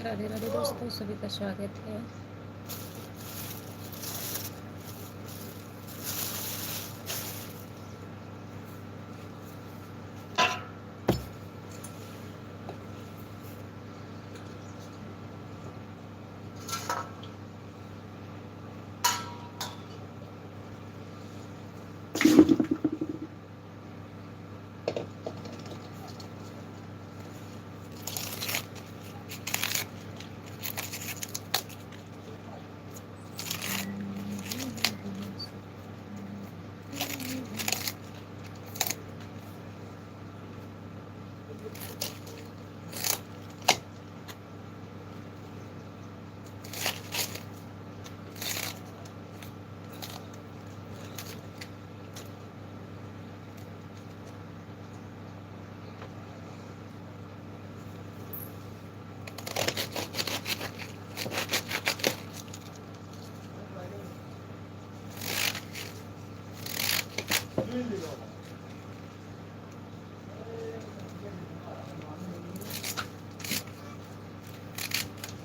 राधे राधे दोस्तों, सभी का स्वागत है।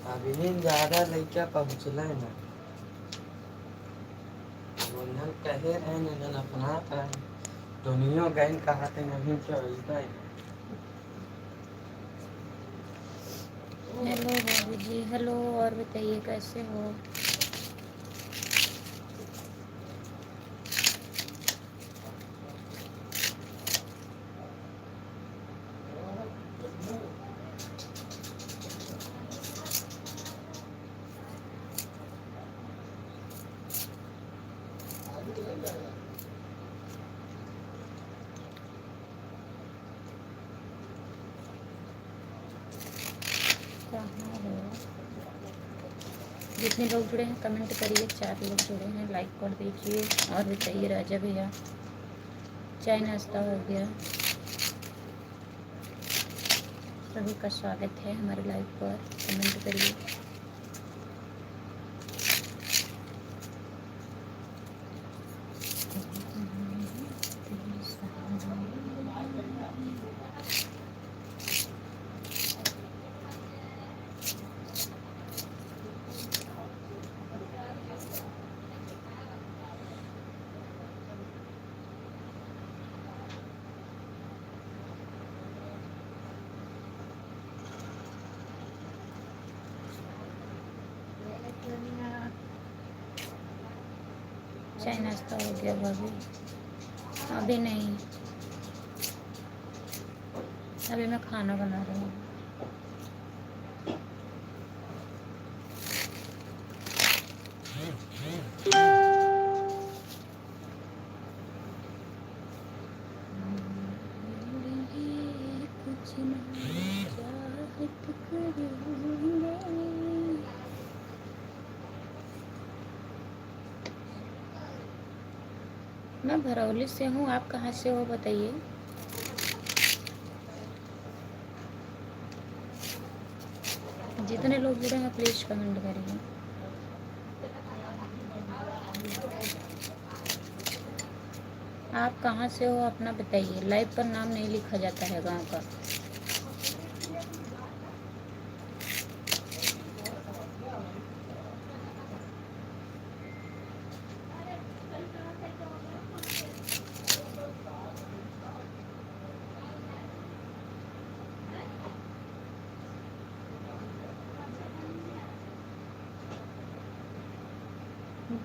अभी ज्यादा लड़का पहुँचल है ना, बोलल कहे रहे न अपना दुनिया गैन कहा थे नहीं चलता है। हेलो बाबू जी, हेलो। और बताइए कैसे हो? कहाँ हो? जितने लोग जुड़े हैं कमेंट करिए। 4 लोग जुड़े हैं, लाइक कर दीजिए। और बताइए राजा भैया, चाय नाश्ता हो गया? सभी का स्वागत है हमारे लाइव पर। कमेंट करिए। चाय नाश्ता हो गया भाभी? अभी नहीं, अभी मैं खाना बना रही हूँ। मैं भरौली से हूँ, आप कहाँ से हो बताइए? जितने लोग जुड़े हैं प्लीज़ कमेंट करिए। आप कहाँ से हो अपना बताइए। लाइव पर नाम नहीं लिखा जाता है गांव का।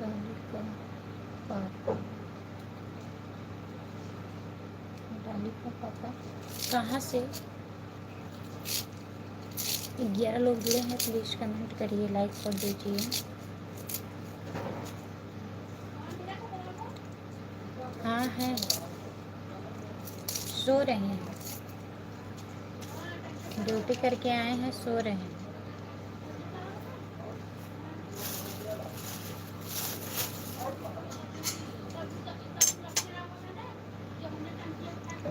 डाली का पापा, डाली का पापा कहाँ से? 11 लोग जुड़े हैं, प्लीज़ कमेंट करिए, लाइक कर दीजिए। हाँ हैं, सो रहे हैं, ड्यूटी करके आए हैं, सो रहे हैं।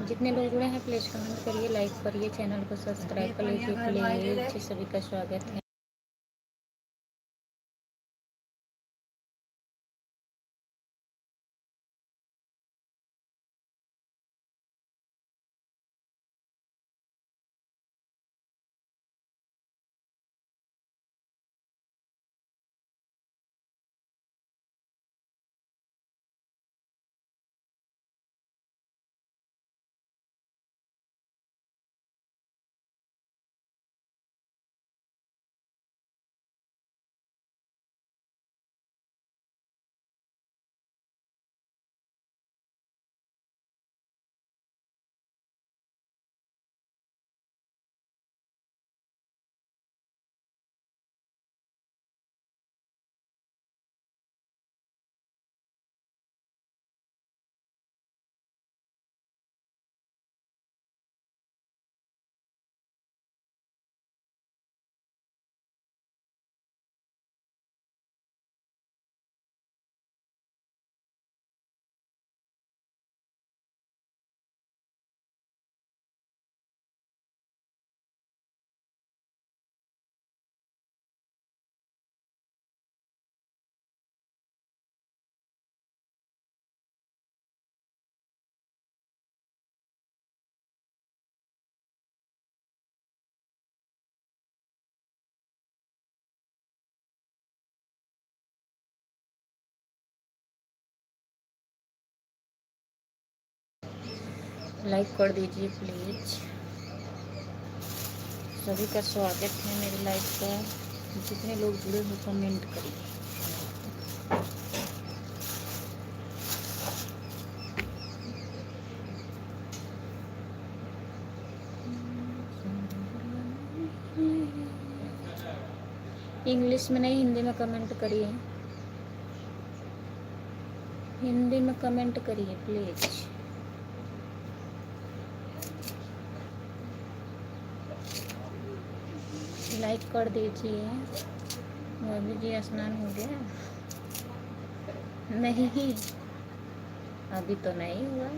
जितने लोग जुड़े हैं प्लीज़ कमेंट करिए, लाइक करिए, चैनल को सब्सक्राइब कर लीजिए प्लीज़। सभी का स्वागत है। लाइक कर दीजिए प्लीज़। सभी का स्वागत है मेरे लाइव पर। जितने लोग जुड़े हो कमेंट करिए। इंग्लिश में नहीं, हिंदी में कमेंट करिए। हिंदी में कमेंट करिए प्लीज़। लाइक कर दीजिए। भाभी जी स्नान हो गया? नहीं, अभी तो नहीं हुआ।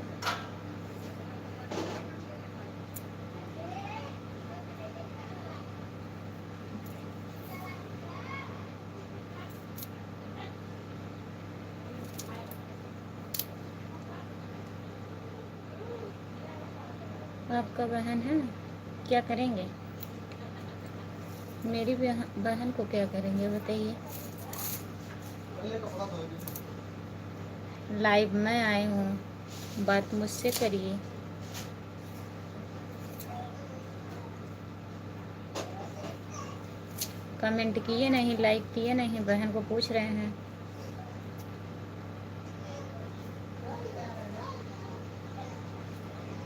आपका बहन है, क्या करेंगे? मेरी बहन को क्या करेंगे बताइए। लाइव में आए हूँ, बात मुझसे करिए। कमेंट किए नहीं, लाइक किए नहीं, बहन को पूछ रहे हैं।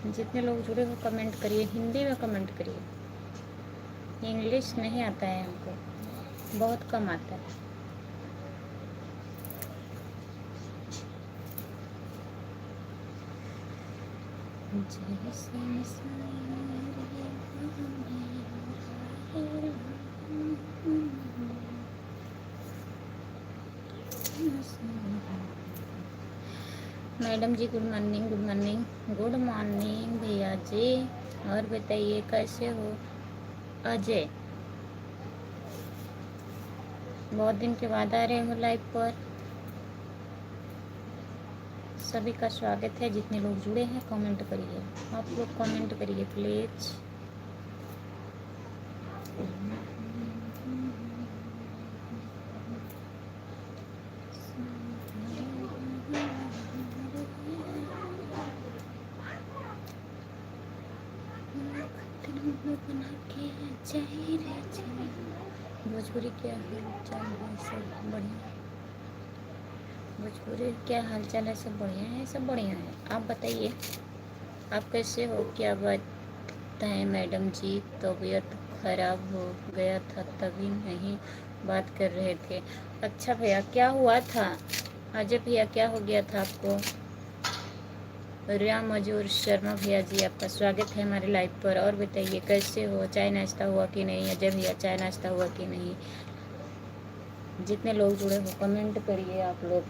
जितने लोग जुड़े हो कमेंट करिए, हिंदी में कमेंट करिए। इंग्लिश नहीं आता है हमको, बहुत कम आता है। Madam ji good morning, good morning, good morning भैया जी। और बताइए कैसे हो? अजय, बहुत दिन के बाद आ रहे हो लाइव पर। सभी का स्वागत है। जितने लोग जुड़े हैं कमेंट करिए, आप लोग कमेंट करिए प्लीज़। भोजपुरी क्या हाल चाल है? सब बढ़िया। भोजपुरी क्या हाल चाल है? सब बढ़िया है, सब बढ़िया है। आप बताइए, आप कैसे हो? क्या बात है मैडम जी? तबीयत खराब हो गया था तभी नहीं बात कर रहे थे। अच्छा भैया, क्या हुआ था? अजय भैया, क्या हो गया था आपको? राम मजूर शर्मा भैया जी, आपका स्वागत है हमारे लाइव पर। और बताइए कैसे हो? चाय नाश्ता हुआ कि नहीं? अजय भैया, चाय नाश्ता हुआ कि नहीं? जितने लोग जुड़े हो कमेंट करिए आप लोग।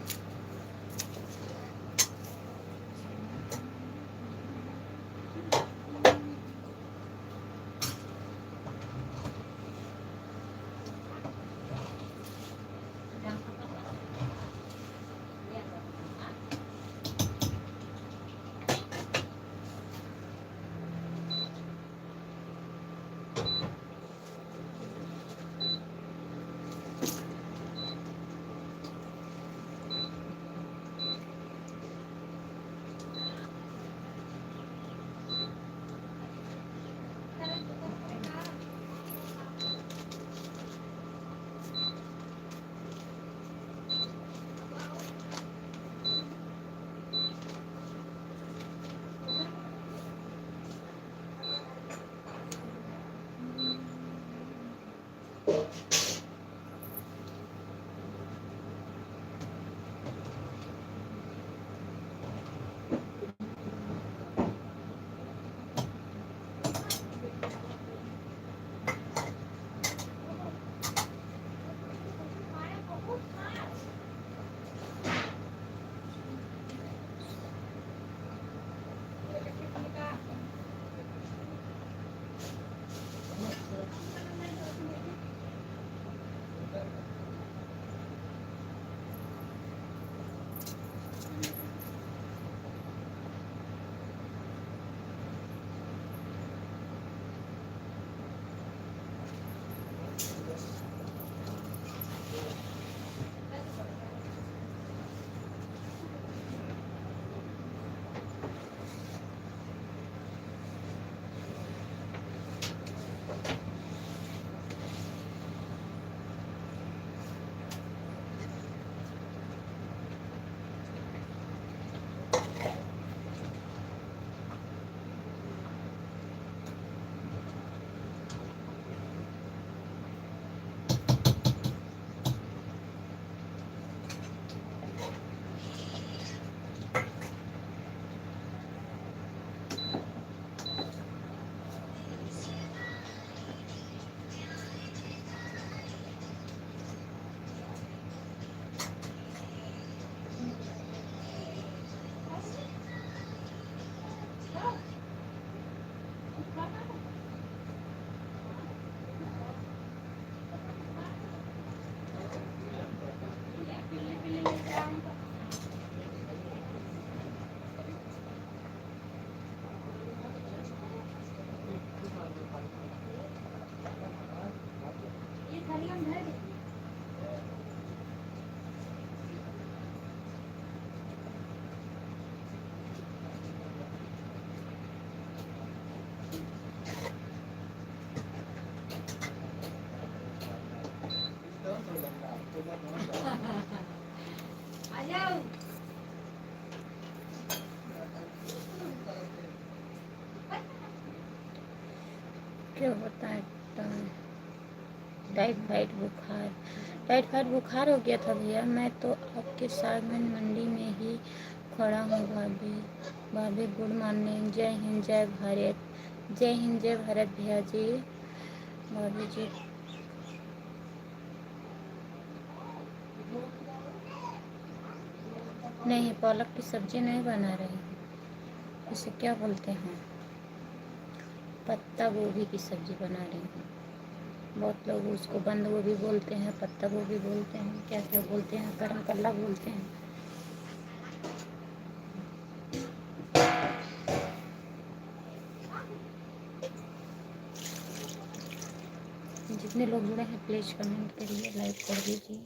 क्या होता है टाइफाइड बुखार? टाइफाइड बुखार हो गया था भैया। मैं तो आपके सागन मंडी में ही खड़ा हूँ भाभी। भाभी गुड मॉर्निंग। जय हिंद जय भारत। जय हिंद जय भारत भैया जी। भाभी जी नहीं, पालक की सब्जी नहीं बना रही हूँ। इसे क्या बोलते हैं, पत्ता गोभी की सब्जी बना रही हूँ। बहुत लोग उसको बंद गोभी बोलते हैं, पत्ता गोभी बोलते हैं, क्या क्या बोलते हैं, गरम कल्ला बोलते हैं। जितने लोग जुड़े हैं प्लीज कमेंट करिए, लाइक कर दीजिए।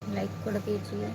लाइक कर दीजिए।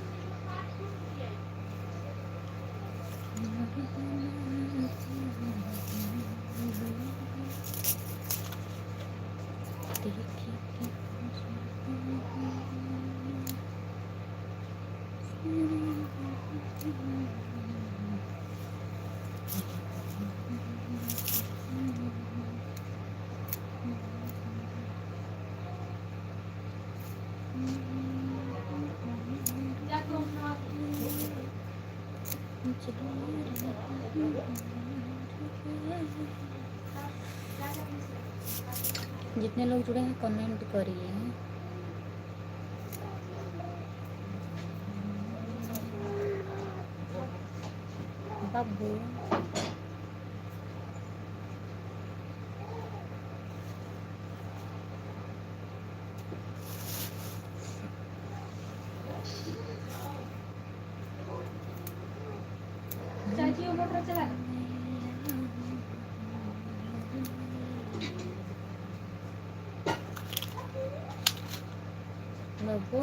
जितने लोग जुड़े हैं कमेंट करिए। बाबू बाबू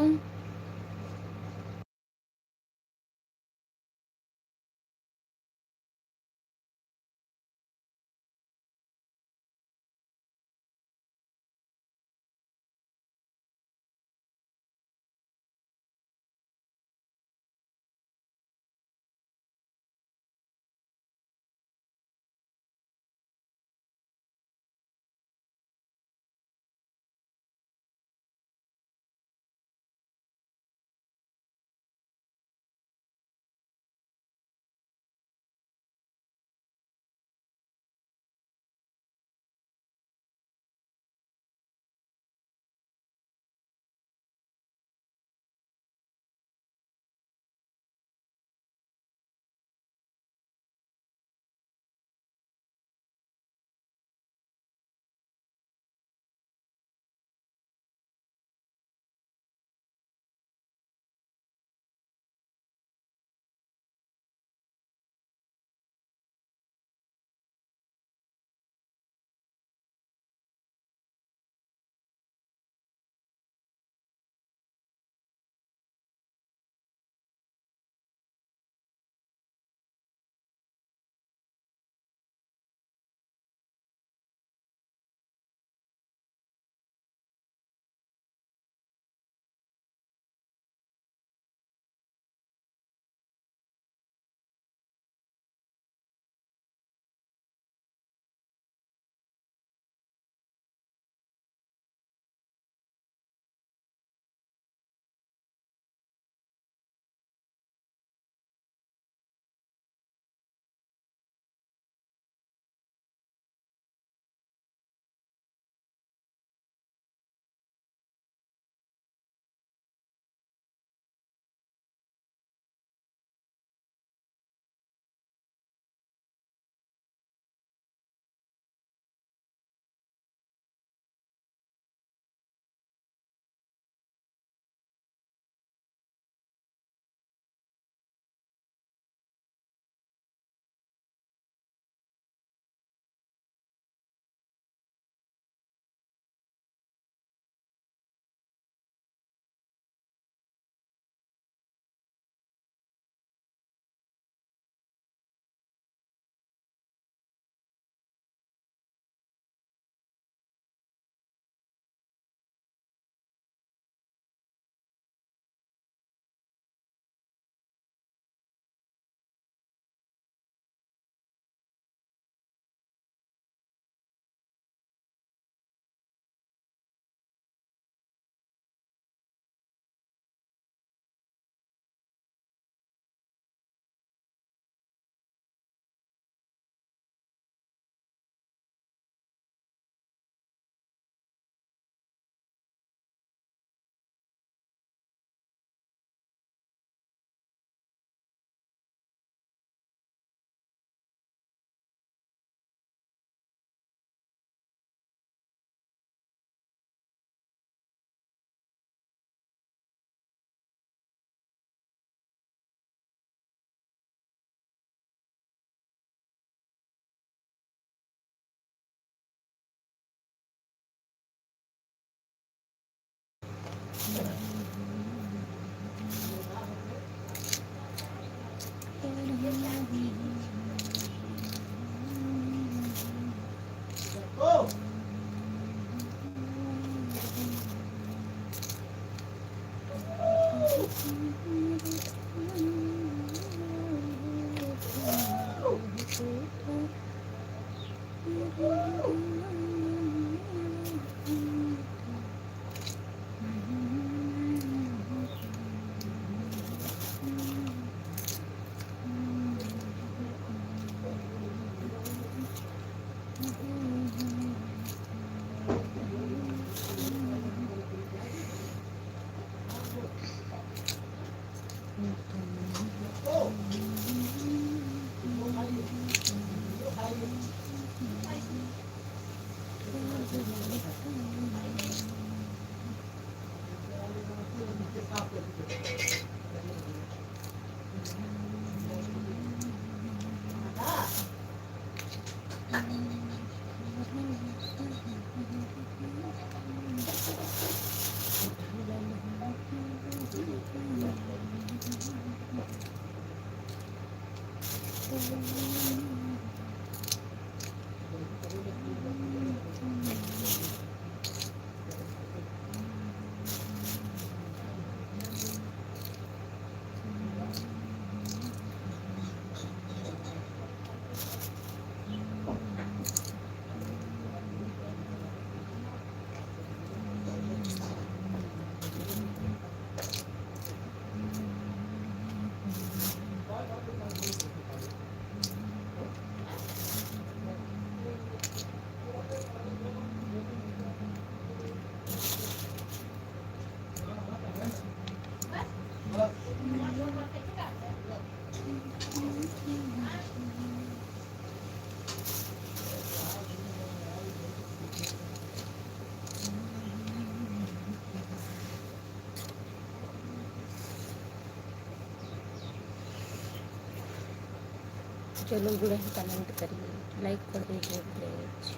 जो लोग जुड़े हैं कमेंट करिए, लाइक कर दीजिए प्लीज।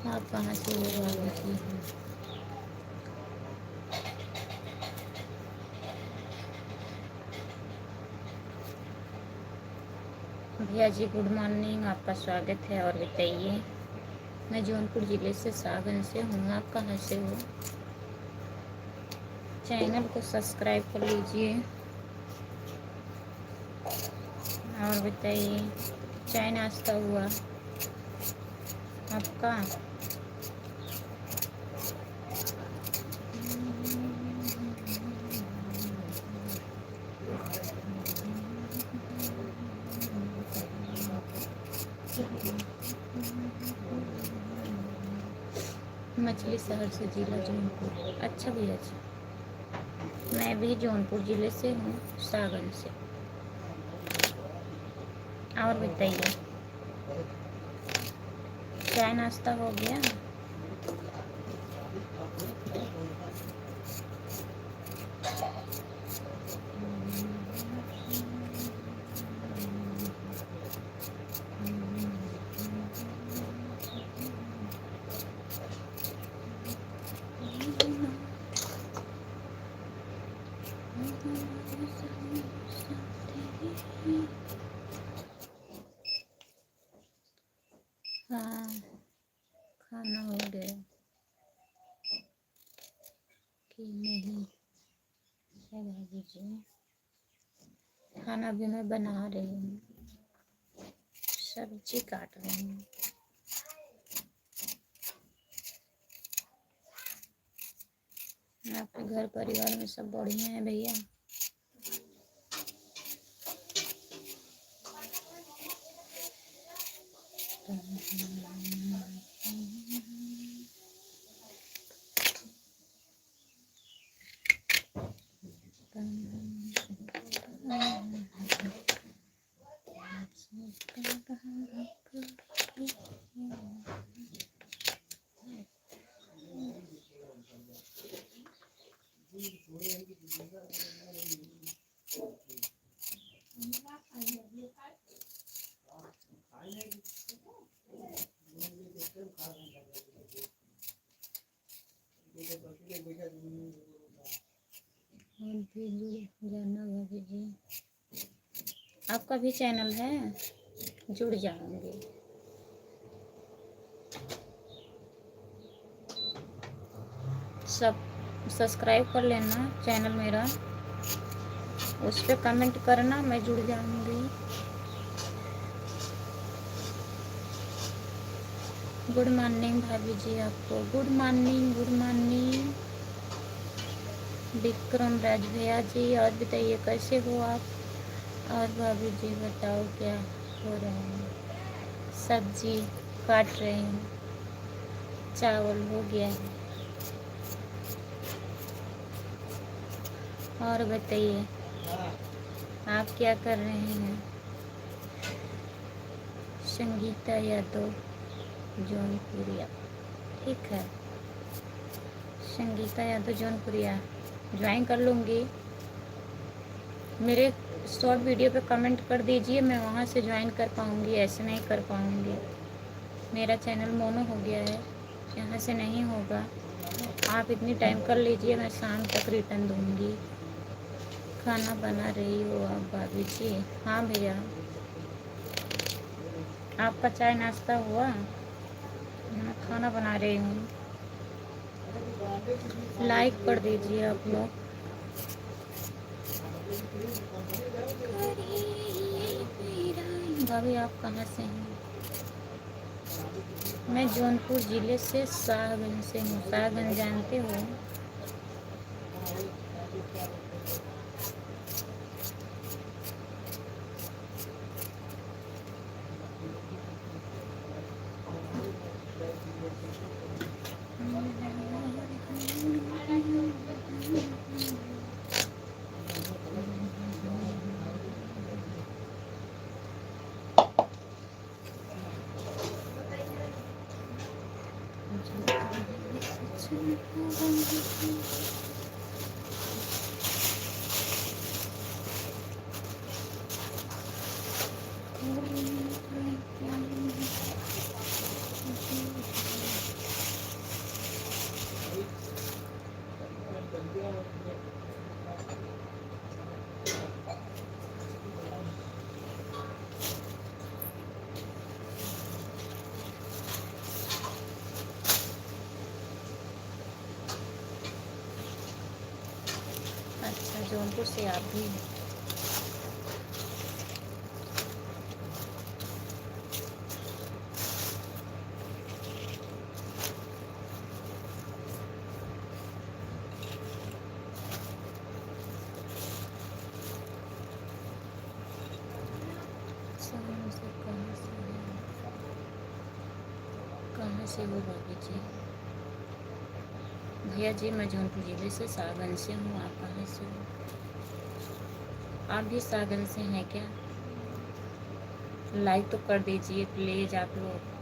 आप कहाँ से हो राजू जी? भैया जी गुड मॉर्निंग, आपका स्वागत है। और बताइए, मैं जौनपुर ज़िले से सागन से हूँ। आप कहाँ से हो? चैनल को सब्सक्राइब कर लीजिए। और बताइए, चाय नाश्ता हुआ आपका? मछली शहर से, जिला जौनपुर। अच्छा भैया जी, मैं भी जौनपुर ज़िले से हूँ, सागन से। और बताइए, चाय नाश्ता हो गया? खाना हो गया कि नहीं है भाभी जी? खाना भी मैं बना रही हूँ, सब्जी काट रही हूँ। आपके घर परिवार में सब बढ़िया है भैया? जाना भाभी जी, आपका भी चैनल है? जुड़ जाऊंगी। सब सब्सक्राइब कर लेना चैनल मेरा, उस पर कमेंट करना, मैं जुड़ जाऊंगी। गुड मॉर्निंग भाभी जी, आपको good morning. Good morning Vikram Raj भैया जी। और बताइए कैसे हो आप? और भाभी जी बताओ क्या हो रहा है? सब्जी काट रहे हैं, चावल हो गया है। और बताइए आप क्या कर रहे हैं? संगीता यादव जौनपुरिया, ठीक है। संगीता यादव जौनपुरिया ज्वाइन कर लूँगी। मेरे शॉर्ट वीडियो पे कमेंट कर दीजिए, मैं वहाँ से ज्वाइन कर पाऊँगी, ऐसे नहीं कर पाऊँगी। मेरा चैनल मोनो हो गया है, यहाँ से नहीं होगा। आप इतनी टाइम कर लीजिए, मैं शाम तक रिटर्न दूँगी। खाना बना रही हो आप भाभी जी? हाँ भैया। आपका चाय नाश्ता हुआ? मैं खाना बना रही हूँ। लाइक कर दीजिए आप लोग। भाभी आप कहाँ से हैं? मैं जौनपुर ज़िले से शाहगंज से हूँ। शाहगंज जानते हो? अच्छा, जौनपुर से आप भी हैं? कहाँ से हो भाभी जी? भैया जी मैं जौनपुर ज़िले से शाहगंज से हूँ। आप कहाँ से हो? आप भी शाहगंज से हैं क्या? लाइक तो कर दीजिए प्लीज़ आप लोग।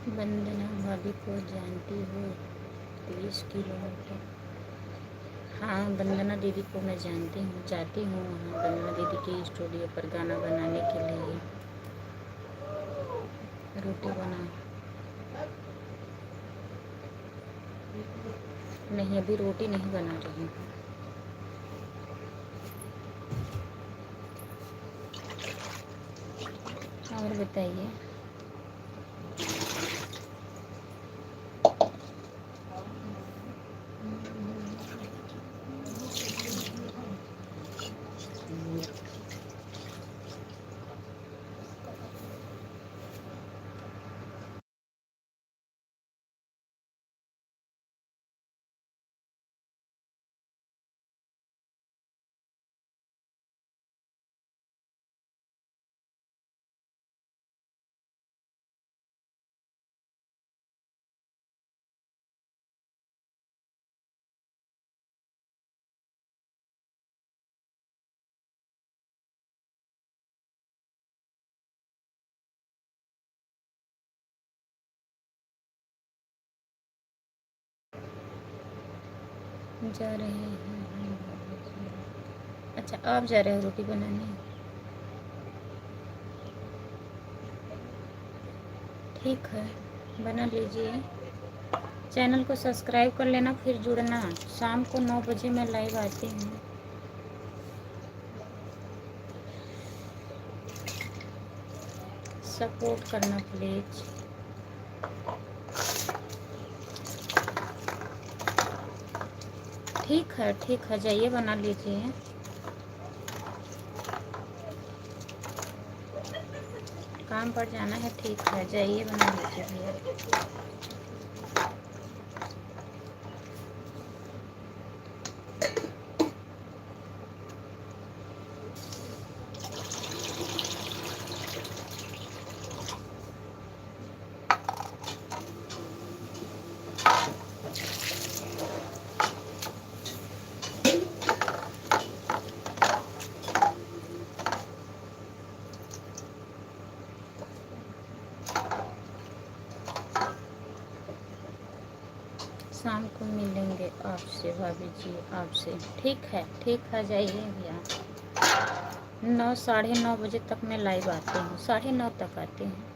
वंदना भाभी को जानती हो? 30 किलोमीटर। हाँ, वंदना दीदी को मैं जानती हूँ, जाती हूँ वहाँ वंदना दीदी के स्टूडियो पर गाना बनाने के लिए। रोटी बना नहीं, अभी रोटी नहीं बना रही हूँ। और बताइए। जा रहे हैं। अच्छा, आप जा रहे हो रोटी बनाने? ठीक है, बना लीजिए। चैनल को सब्सक्राइब कर लेना, फिर जुड़ना। शाम को 9 बजे मैं लाइव आती हूँ। सपोर्ट करना प्लीज़। ठीक है, जाइए बना लीजिए। काम पर जाना है, ठीक है, जाइए बना लीजिए भैया। शाम को मिलेंगे आपसे भाभी जी, आपसे। ठीक है, जाइए भैया। 9 साढ़े 9 बजे तक मैं लाइव आती हूँ, 9:30 तक आती हूँ।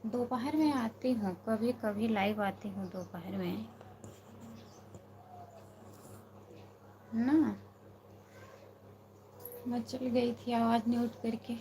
दोपहर में आती हूँ, कभी कभी लाइव आती हूँ दोपहर में ना। मैं चल गई थी आवाज़ म्यूट करके।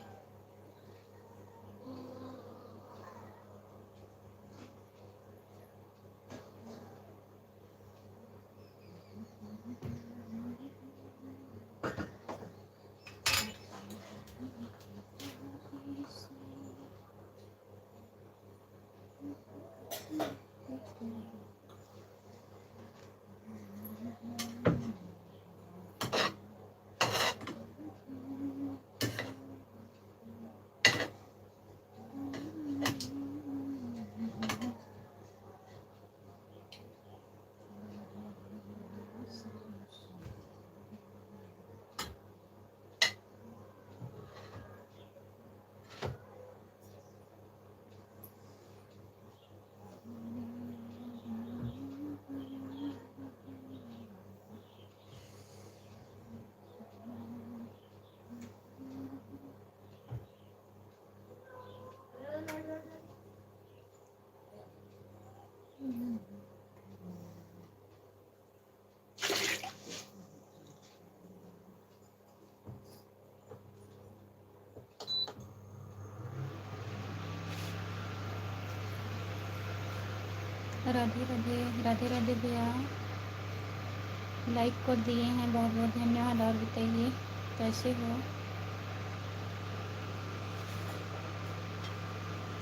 राधे राधे, राधे राधे भैया, लाइक कर दिए हैं, बहुत बहुत धन्यवाद। और बताइए कैसे हो?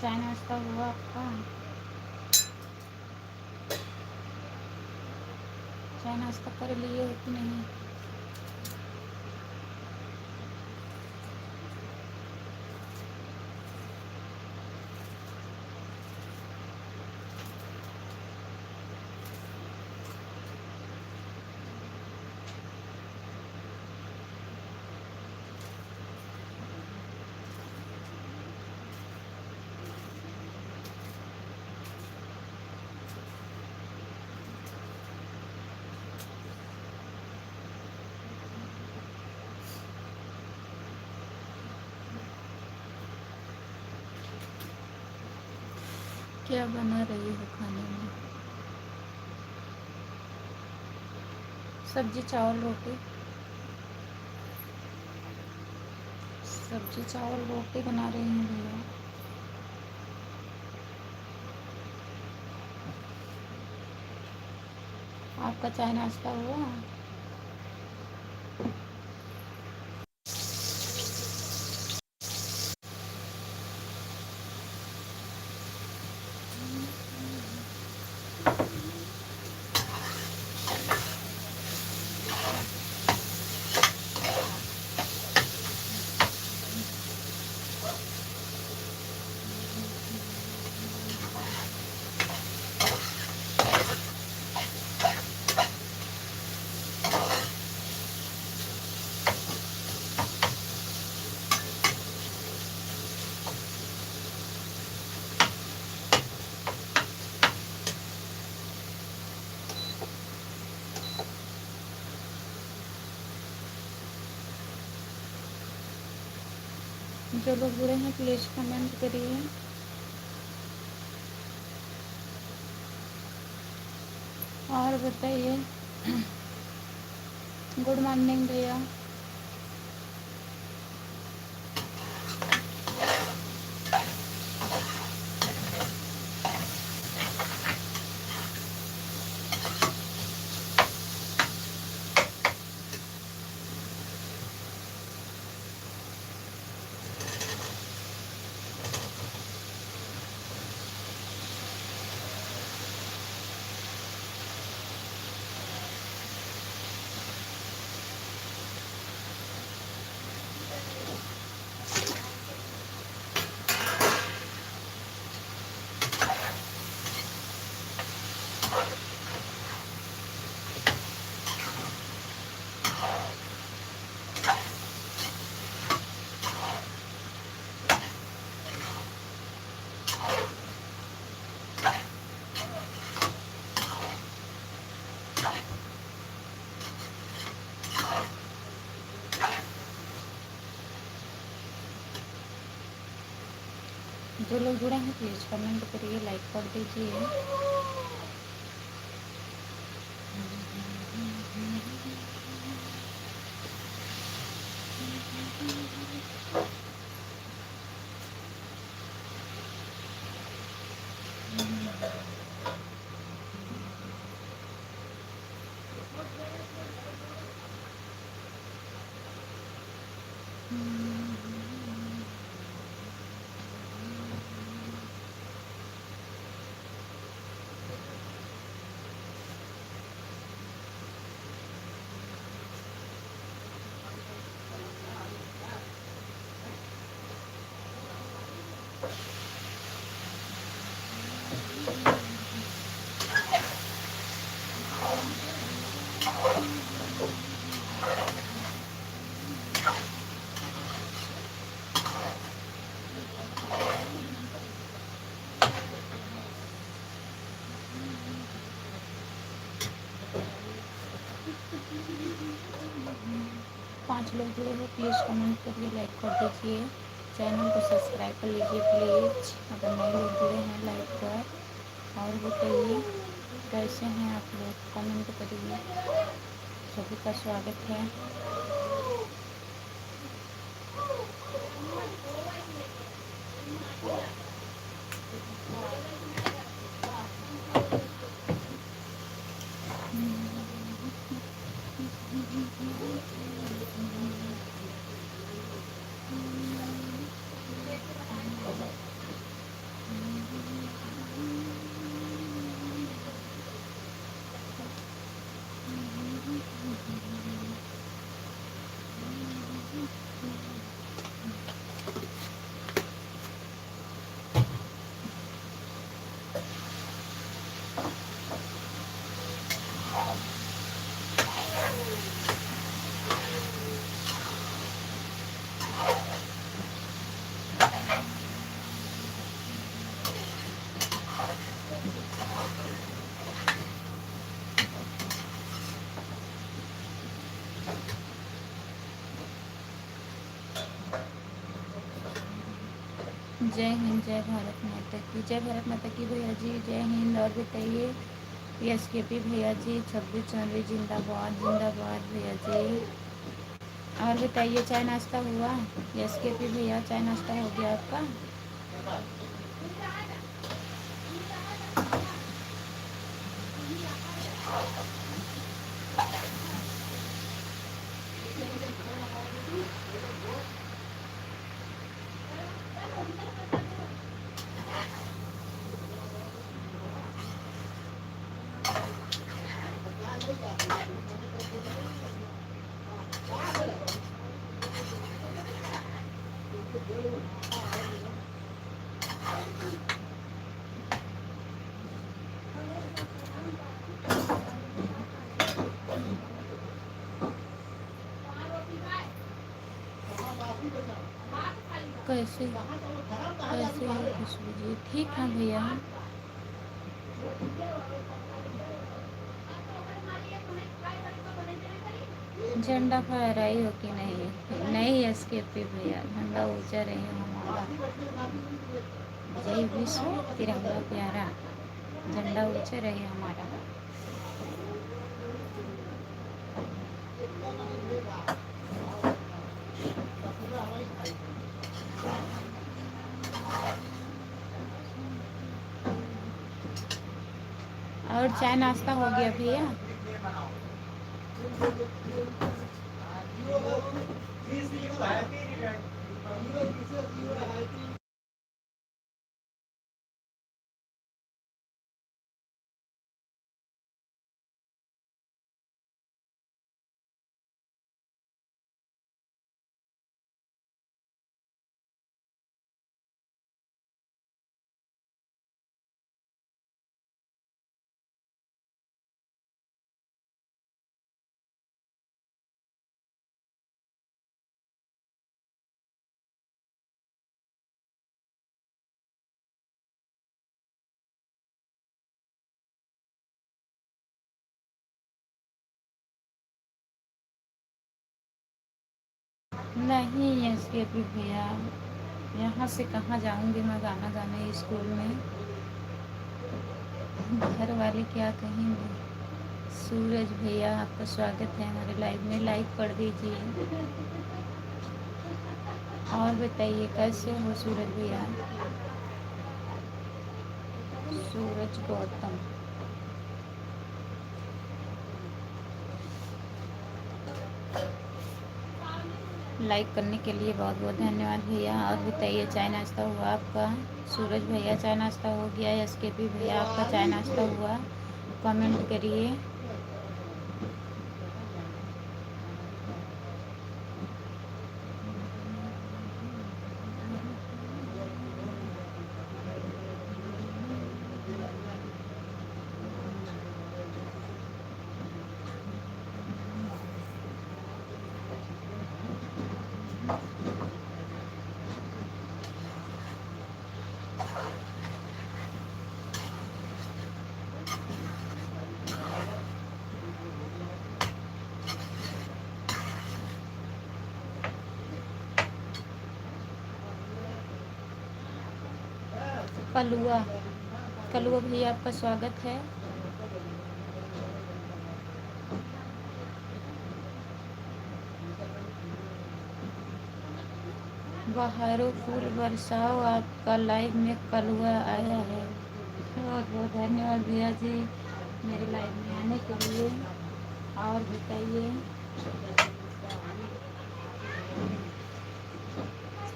चाय नाश्ता हुआ आपका? चाय नाश्ता कर लिए हो कि नहीं? क्या बना रही हो खाने में? सब्जी चावल रोटी। सब्जी चावल रोटी बना रही हूँ भैया। आपका चाय नाश्ता हुआ? जो लोग बुरे हैं प्लीज़ कमेंट करिए। और बताइए। गुड मॉर्निंग भैया। जो लोग जुड़े हैं प्लीज़ कमेंट करिए, लाइक कर दीजिए। 5 लोग जुड़े हो प्लीज़ कमेंट करिए, लाइक कर दीजिए। चैनल को सब्सक्राइब कर लीजिए प्लीज़, अगर नए लोग जुड़े हैं लाइक पर। और बताइए कैसे हैं आप लोग, कमेंट करिए। सभी का स्वागत है। जय हिंद, जय भारत माता की, जय भारत माता की भैया जी, जय हिंद। और बताइए एसकेपी भैया जी, 26 जनवरी जिंदाबाद जिंदाबाद भैया जी। और बताइए चाय नाश्ता हुआ? एसकेपी भैया चाय नाश्ता हो गया आपका? कैसे कैसे हो खुशबू जी? ठीक है भैया। झंडा फहराई हो कि नहीं? नहीं एसकेपी भैया, झंडा ऊंचा रहे हमारा। जय विश्व तिरंगा प्यारा, झंडा ऊंचा रहे हमारा। और चाय नाश्ता हो गया भैया? नहीं एसकेपी भैया, यहाँ से कहाँ जाऊँगी मैं गाना गाने स्कूल में, घर वाले क्या कहेंगे। सूरज भैया आपका स्वागत है हमारे लाइव में, लाइक कर दीजिए। और बताइए कैसे हो सूरज भैया। सूरज गौतम, लाइक करने के लिए बहुत बहुत धन्यवाद भैया। और बताइए चाय नाश्ता हुआ आपका। सूरज भैया चाय नाश्ता हो गया। एसकेपी भैया आपका चाय नाश्ता हुआ, कमेंट करिए। कलुआ, कलुआ भैया आपका स्वागत है। बहारों फूल बरसाओ, आपका लाइव में कलुआ आया है। बहुत बहुत धन्यवाद भैया जी मेरे लाइव में आने के लिए। और बताइए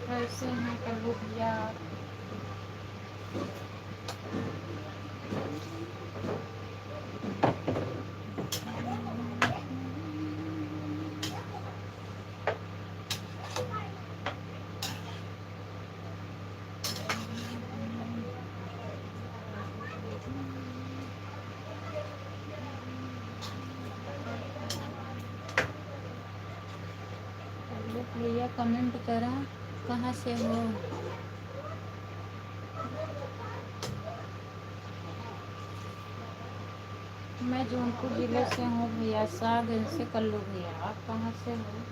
कैसे हैं कलुआ भैया आप। भैया कमेंट करा कहाँ से हो। मैं जौनपुर ज़िले से हूँ भैया, सागंज से। कल्लू भैया आप कहाँ से हो।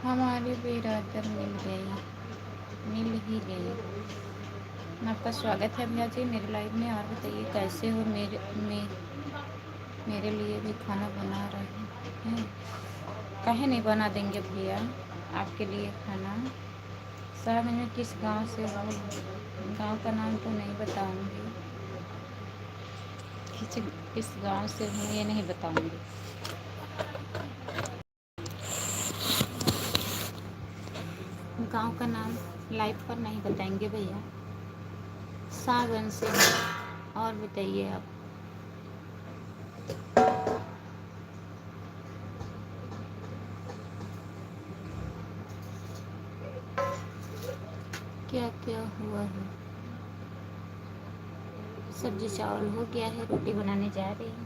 हमारे बिरादर मिल ही गई। आपका स्वागत है भैया जी मेरे लाइव में। और बताइए कैसे हो। मेरे लिए भी खाना बना रहे हैं। काहे नहीं बना देंगे भैया आपके लिए खाना। साहब में किस गांव से हो। गांव का नाम तो नहीं बताऊंगी, किस गांव से हूँ ये नहीं बताऊंगी। गांव का नाम लाइव पर नहीं बताएंगे भैया। सागन से। और बताइए आप। क्या क्या हुआ है। सब्जी चावल हो गया है, रोटी बनाने जा रही हूँ।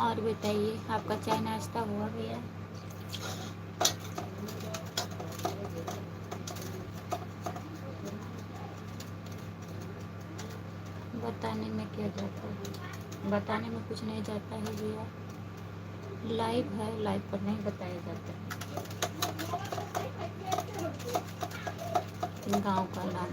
और बताइए आपका चाय नाश्ता हुआ भैया। बताने में क्या जाता है, बताने में कुछ नहीं जाता है भैया। लाइव है, लाइव पर नहीं बताया जाता है गांव का नाम।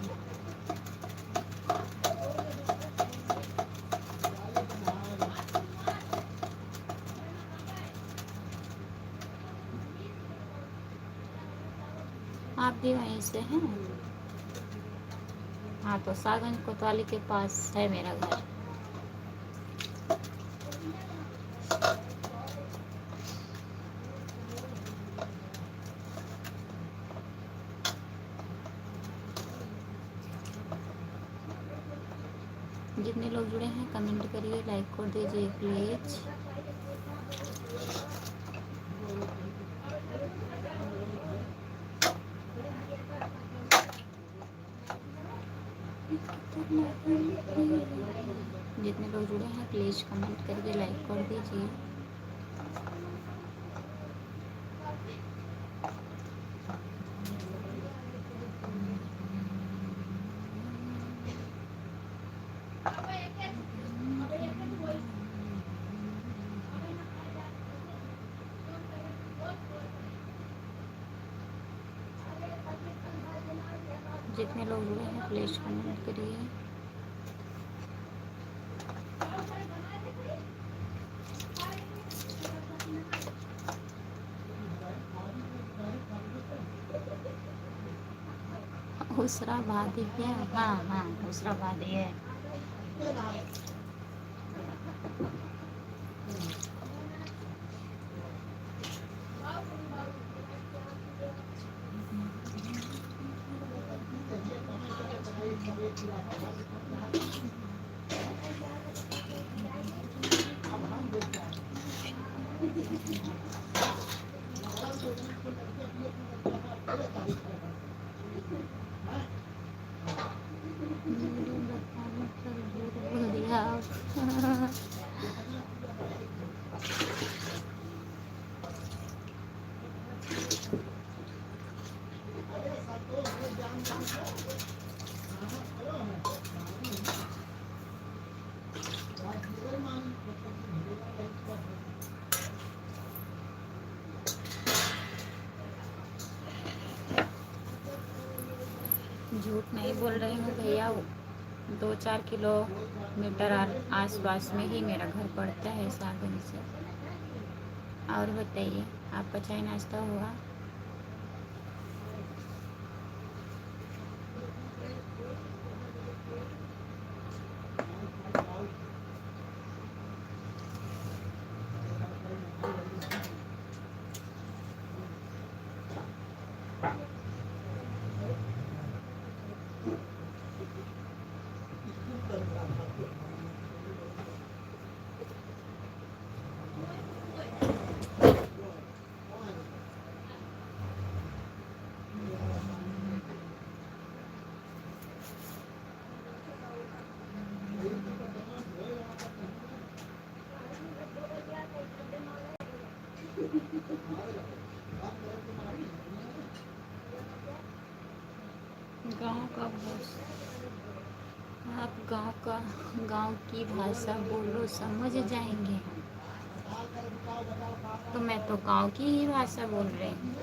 आप भी वहीं से हैं। हाँ तो सागंज कोतवाली के पास है मेरा घर। जितने लोग जुड़े हैं कमेंट करिए, लाइक कर दीजिए प्लीज़। जितने लोग जुड़े हैं प्लीज़ कमेंट करिए, लाइक कर दीजिए। जितने लोग जुड़े हैं प्लीज़ कमेंट करिए। हुसराबादी है, हाँ हाँ हुसराबादी है। मेरे बताने पर झूठ बोल दिया आप। झूठ नहीं बोल रही हूँ भैया, 2-4 किलोमीटर आसपास में ही मेरा घर पड़ता है सागन से। और बताइए, आपका चाय नाश्ता हुआ? गांव का भाषा, आप गांव की भाषा बोलो समझ जाएंगे। तो मैं तो गांव की ही भाषा बोल रही हूँ।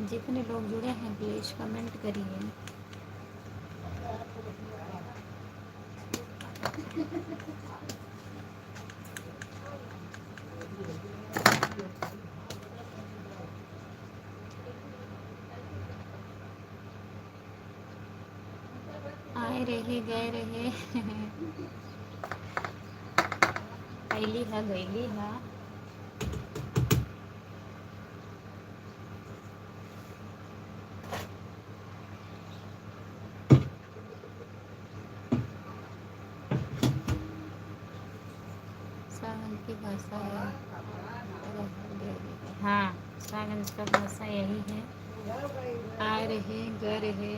जितने लोग जुड़े हैं प्लीज़ कमेंट करिए। आए रहे गए रहे आइली है गईली है। सागन की भाषा है, हाँ सागन का भाषा यही है, आ रहे ग रहे।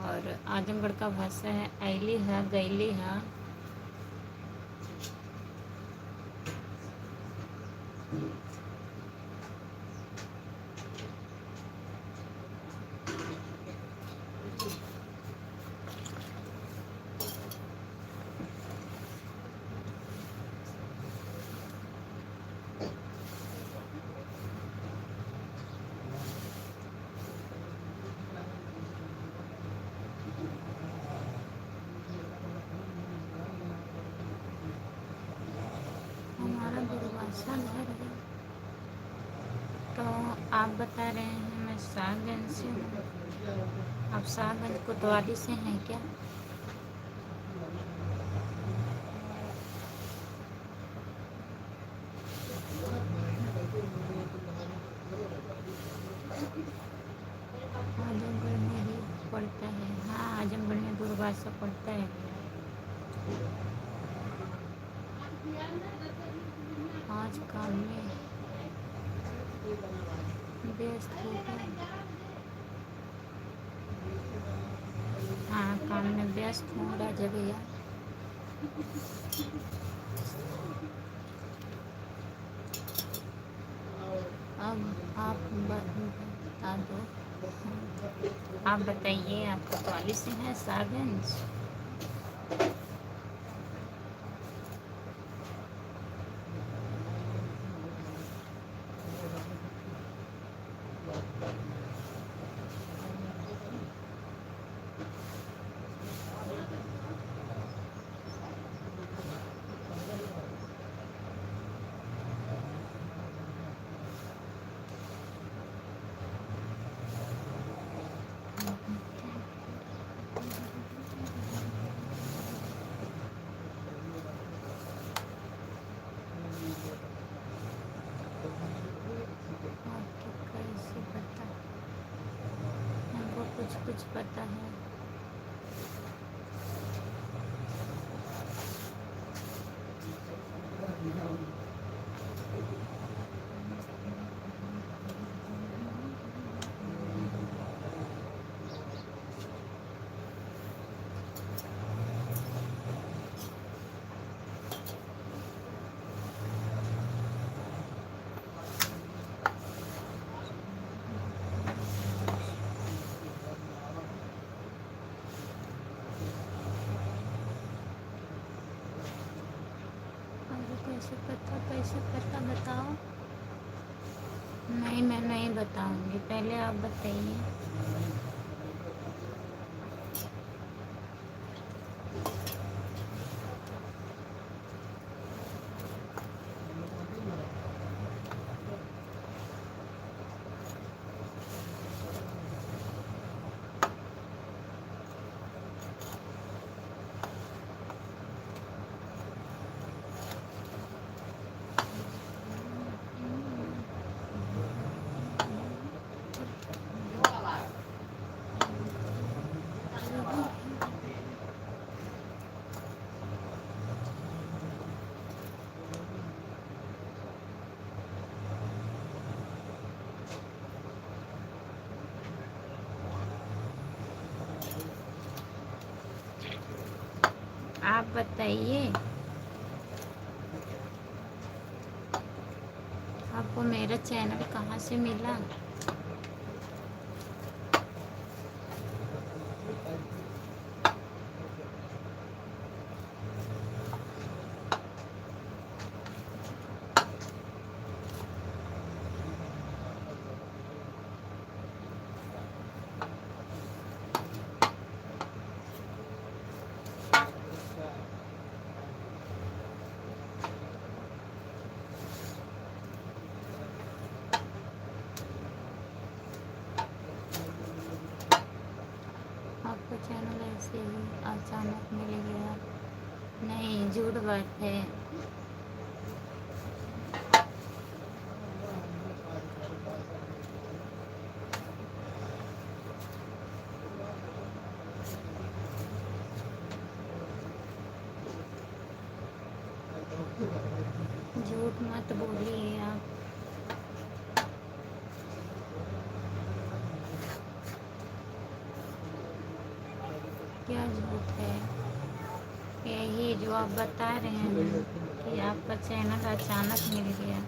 और आजमगढ़ का भाषा है आइली है गईली है। हमारा दुर्वासा घर है। तो आप बता रहे हैं मैं सागंज से हूँ। आप सागंज कोतवाली से हैं क्या? आजमगढ़ में ही पड़ता है। हाँ, आजमगढ़ में दूरभाषा पड़ता है। आज काम में व्यस्त हो गए। हाँ, काम में व्यस्त हूँ राजा भैया। अब आप बता दो, आप बताइए, आपका पॉलिसी है सागंज? आपको कैसे पता? हमको कुछ कुछ पता है। आपको कैसे पता बताओ। नहीं, मैं नहीं बताऊंगी, पहले आप बताइए। आप बताइए, आपको मेरा चैनल कहाँ से मिला? आपका चैनल ऐसे ही अचानक मिल गया? नहीं, झूठ बात है। झूठ मत बोलिए आप। क्या झूठ है? यही जो आप बता रहे हैं कि आपका चैनल अचानक मिल गया।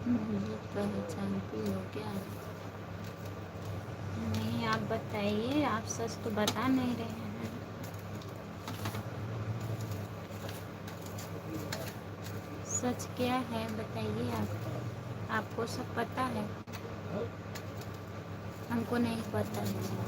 मुझे पहचानती हो क्या? नहीं, आप बताइए, आप सच तो बता नहीं रहे हैं। सच क्या है बताइए आप। आपको सब पता है, हमको नहीं पता है।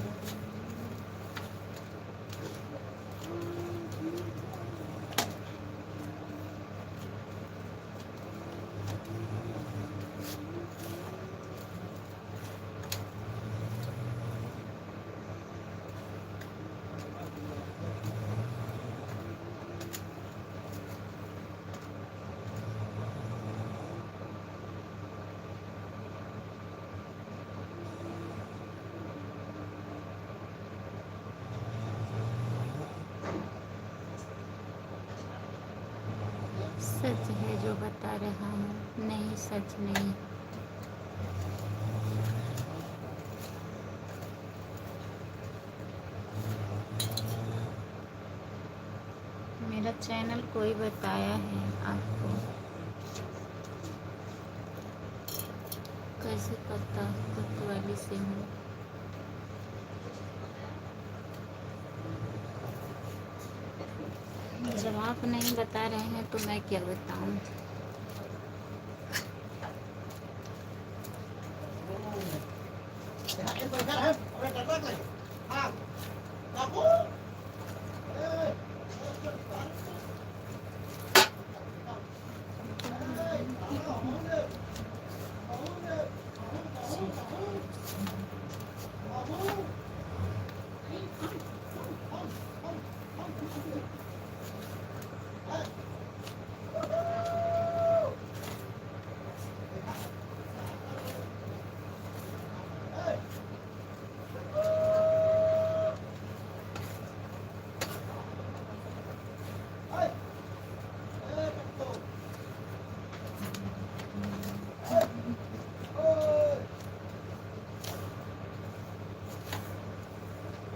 सच है जो बता रहा हूँ, नहीं सच नहीं। मेरा चैनल कोई बताया है आपको? कैसे पता? कोतवाली से हूँ। जब आप नहीं बता रहे हैं तो मैं क्या बताऊँ?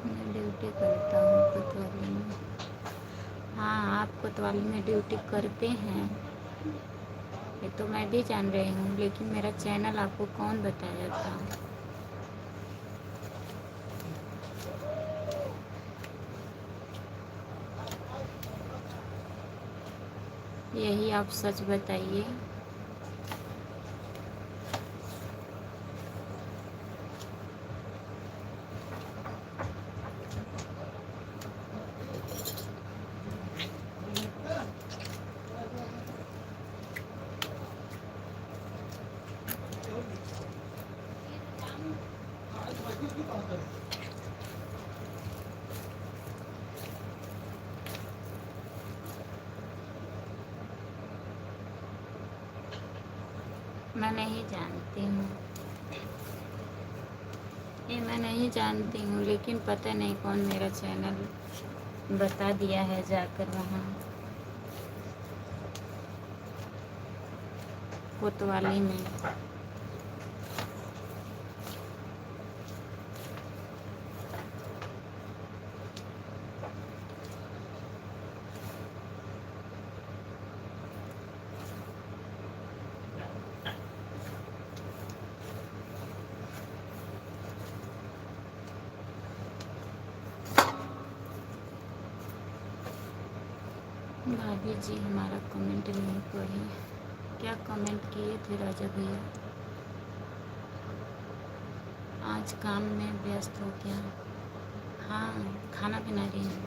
मैं ड्यूटी करता हूँ कोतवाली में। हाँ, आप कोतवाली में ड्यूटी करते हैं, ये तो मैं भी जान रही हूँ, लेकिन मेरा चैनल आपको कौन बताया था? यही आप सच बताइए। मैं नहीं जानती हूँ, ये मैं नहीं जानती हूँ, लेकिन पता नहीं कौन मेरा चैनल बता दिया है जाकर वहाँ कोतवाली में। भाभी जी हमारा कमेंट नहीं पढ़ी। क्या कमेंट किए थे राजा भैया? आज काम में व्यस्त हो क्या? हाँ, खाना बना रही हूँ।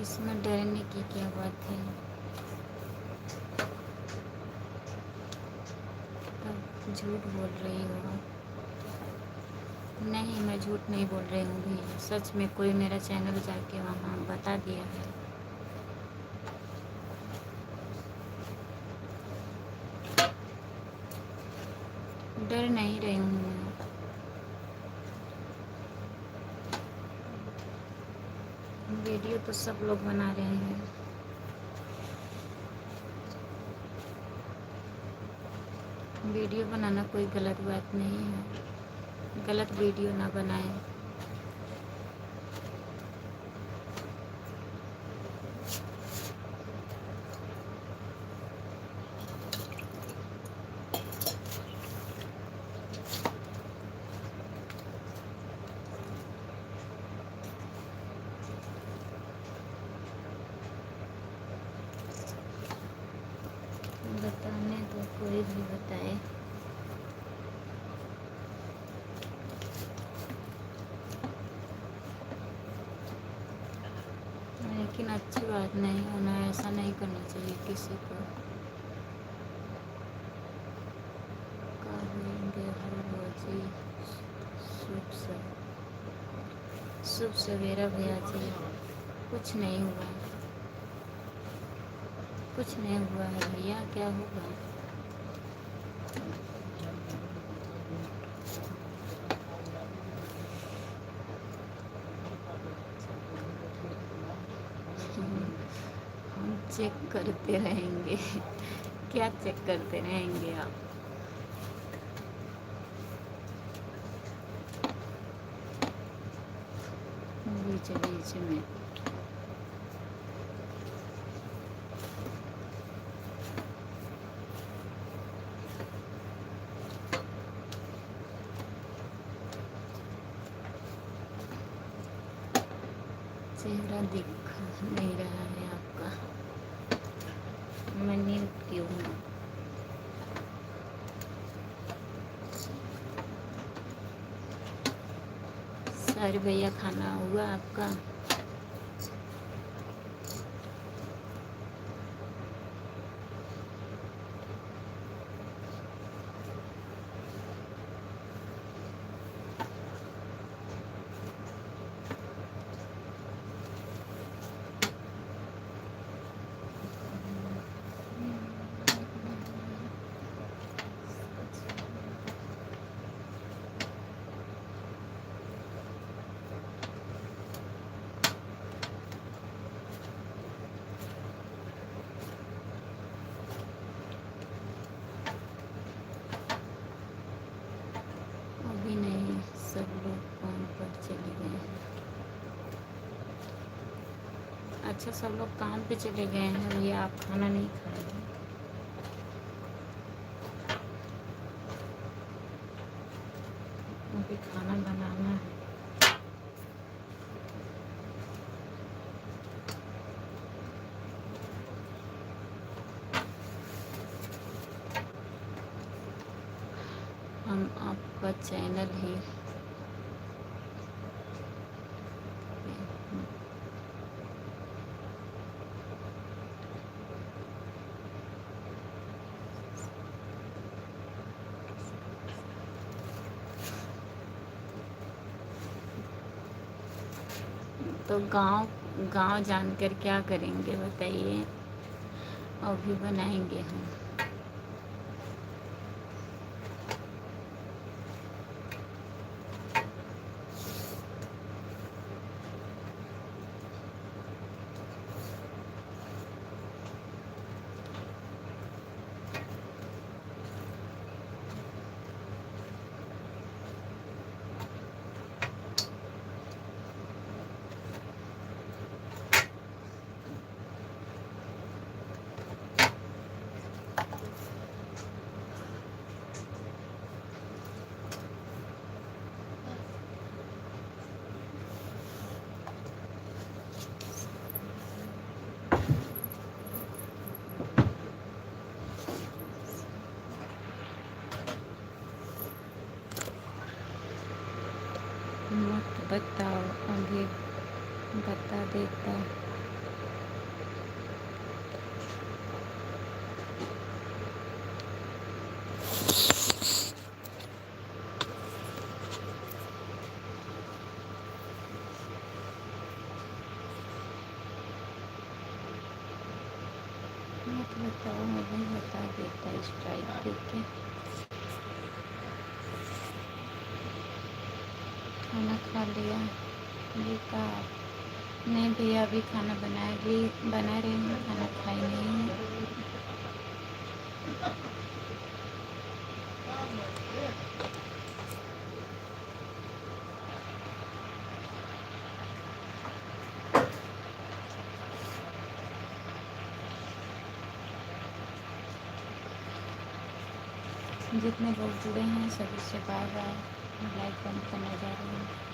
इसमें डरने की क्या बात है? तब झूठ बोल रही हो आप। नहीं, मैं झूठ नहीं बोल रही हूँ भैया, सच में कोई मेरा चैनल जाके वहाँ बता दिया है। डर नहीं रही हूँ मैं। वीडियो तो सब लोग बना रहे हैं। वीडियो बनाना कोई गलत बात नहीं है, गलत वीडियो ना बनाएं। बताने तो कोई भी बताए। लेकिन अच्छी बात नहीं होना, ऐसा नहीं करना चाहिए किसी को। कहेंगे हर रोजी शुभ सवेरा भैया जी। कुछ नहीं हुआ, कुछ नहीं हुआ है भैया, क्या होगा? चेक करते रहेंगे? क्या चेक करते रहेंगे आप? बीच बीच में चेहरा दिख नहीं रहा है आपका। मैं न्यूट क्यों हूँ? सर भैया खाना हुआ आपका? अभी नहीं, सब लोग काम पर चले गए हैं। अच्छा, सब लोग काम पे चले गए हैं, अभी आप खाना नहीं खाए हैं? अभी खाना बनाना है। हम आपका चैनल ही तो गांव गांव जानकर क्या करेंगे बताइए? अभी बनाएंगे हम। मत बताओ, अभी बता देता। मत बताओ, अभी बता देता स्ट्राइक देके। खाना खा लिया? बेकार। नहीं भैया, अभी खाना बना रही हूँ, खाना खाई नहीं हूँ। जितने लोग जुड़े हैं सभी से बाय बाय। लाइक बंद करने जा रही हूँ।